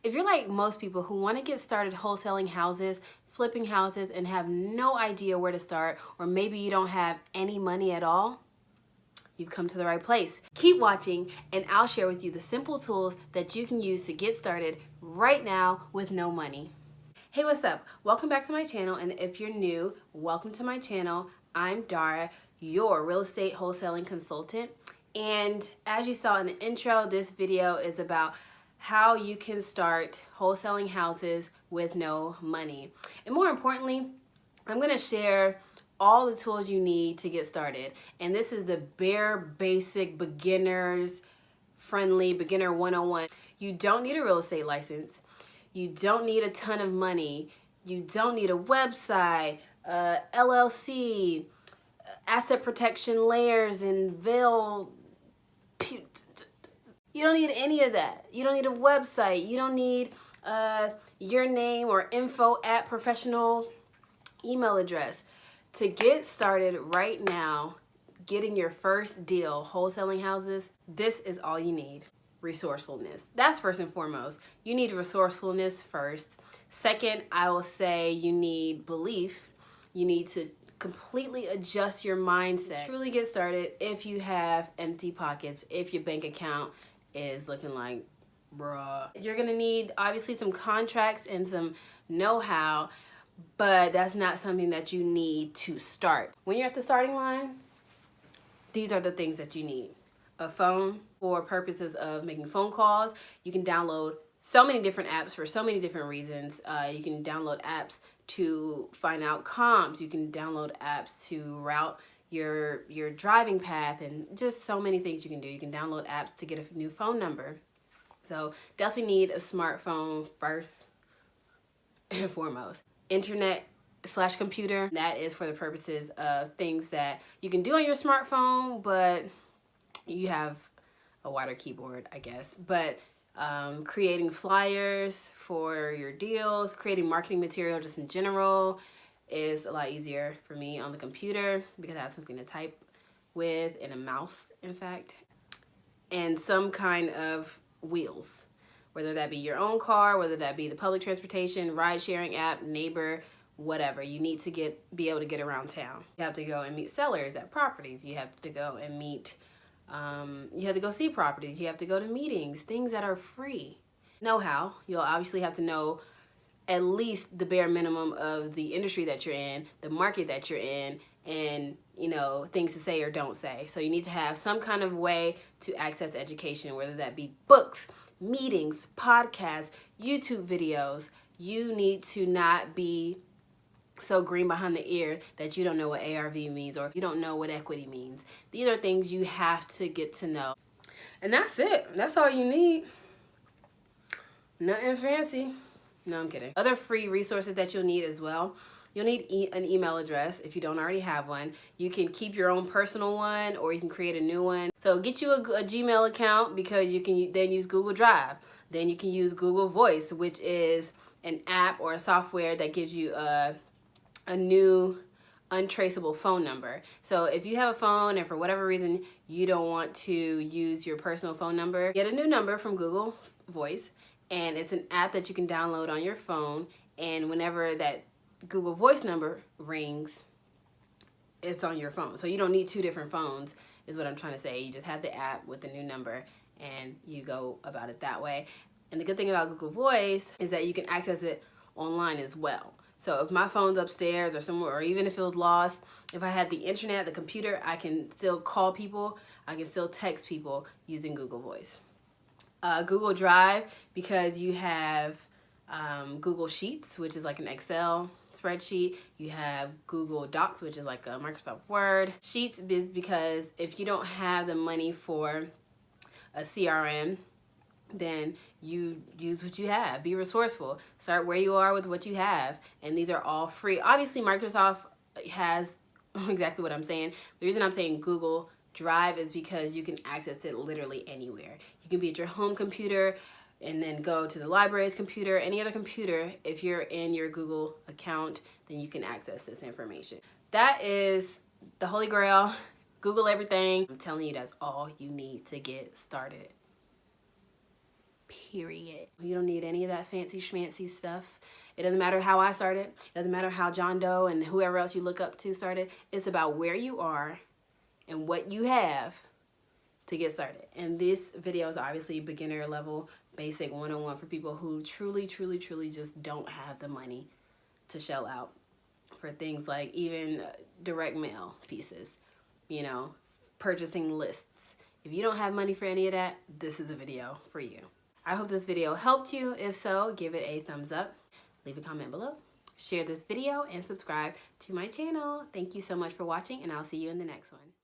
If you're like most people who want to get started wholesaling houses, flipping houses, and have no idea where to start, or maybe you don't have any money at all, you've come to the right place. Keep watching and I'll share with you the simple tools that you can use to get started right now with no money. Hey, what's up? Welcome back to my channel, and if you're new, welcome to my channel. I'm Dara, your real estate wholesaling consultant. And as you saw in the intro, this video is about how you can start wholesaling houses with no money. And more importantly, I'm going to share all the tools you need to get started. And this is the bare basic beginners friendly beginner 101. You don't need a real estate license. You don't need a ton of money. You don't need a website, LLC, asset protection layers, and veil. You don't need any of that. You don't need a website. You don't need your name or info at professional email address. To get started right now, getting your first deal, wholesaling houses, this is all you need. Resourcefulness. That's first and foremost. You need resourcefulness first. Second, I will say you need belief. You need to completely adjust your mindset. Truly get started if you have empty pockets, if your bank account is looking like bruh. You're gonna need obviously some contracts and some know-how, but that's not something that you need to start. When you're at the starting line, these are the things that you need. A phone for purposes of making phone calls. You can download so many different apps for so many different reasons. You can download apps to find out comps. You can download apps to route your driving path, and just so many things you can do. You can download apps to get a new phone number. So definitely need a smartphone first and foremost. Internet/computer, that is for the purposes of things that you can do on your smartphone, but you have a wider keyboard, I guess. But creating flyers for your deals, creating marketing material just in general is a lot easier for me on the computer because I have something to type with, and a mouse, in fact. And some kind of wheels, whether that be your own car, whether that be the public transportation, ride-sharing app, neighbor, whatever. You need to be able to get around town. You have to go and meet sellers at properties. You have to go and meet you have to go see properties. You have to go to meetings, things that are free. Know-how. You'll obviously have to know at least the bare minimum of the industry that you're in, the market that you're in, and things to say or don't say. So you need to have some kind of way to access education, whether that be books, meetings, podcasts, YouTube videos. You need to not be so green behind the ear that you don't know what ARV means, or you don't know what equity means. These are things you have to get to know. And that's it. That's all you need. Nothing fancy. No, I'm kidding. Other free resources that you'll need as well. You'll need an email address if you don't already have one. You can keep your own personal one, or you can create a new one. So get you a Gmail account, because you can then use Google Drive. Then you can use Google Voice, which is an app or a software that gives you a new untraceable phone number. So if you have a phone and for whatever reason you don't want to use your personal phone number, get a new number from Google Voice, and it's an app that you can download on your phone, and whenever that Google Voice number rings, it's on your phone. So you don't need two different phones, is what I'm trying to say. You just have the app with the new number and you go about it that way. And the good thing about Google Voice is that you can access it online as well. So if my phone's upstairs or somewhere, or even if it was lost, if I had the internet, the computer, I can still call people. I can still text people using Google Voice. Google Drive, because you have Google Sheets, which is like an Excel spreadsheet. You have Google Docs, which is like a Microsoft Word. Sheets is because if you don't have the money for a CRM, then you use what you have. Be resourceful. Start where you are with what you have. And these are all free. Obviously, Microsoft has exactly what I'm saying. The reason I'm saying Google Drive is because you can access it literally anywhere. You can be at your home computer and then go to the library's computer, any other computer. If you're in your Google account, then you can access this information. That is the Holy Grail. Google everything. I'm telling you, that's all you need to get started. period. You don't need any of that fancy schmancy stuff. It doesn't matter how I started. It doesn't matter how John Doe and whoever else you look up to started. It's about where you are and what you have to get started. And this video is obviously beginner level, basic 101 for people who truly just don't have the money to shell out for things like even direct mail pieces, you know, purchasing lists. If you don't have money for any of that, this is the video for you. I hope this video helped you. If so, give it a thumbs up, leave a comment below, share this video, and subscribe to my channel. Thank you so much for watching, and I'll see you in the next one.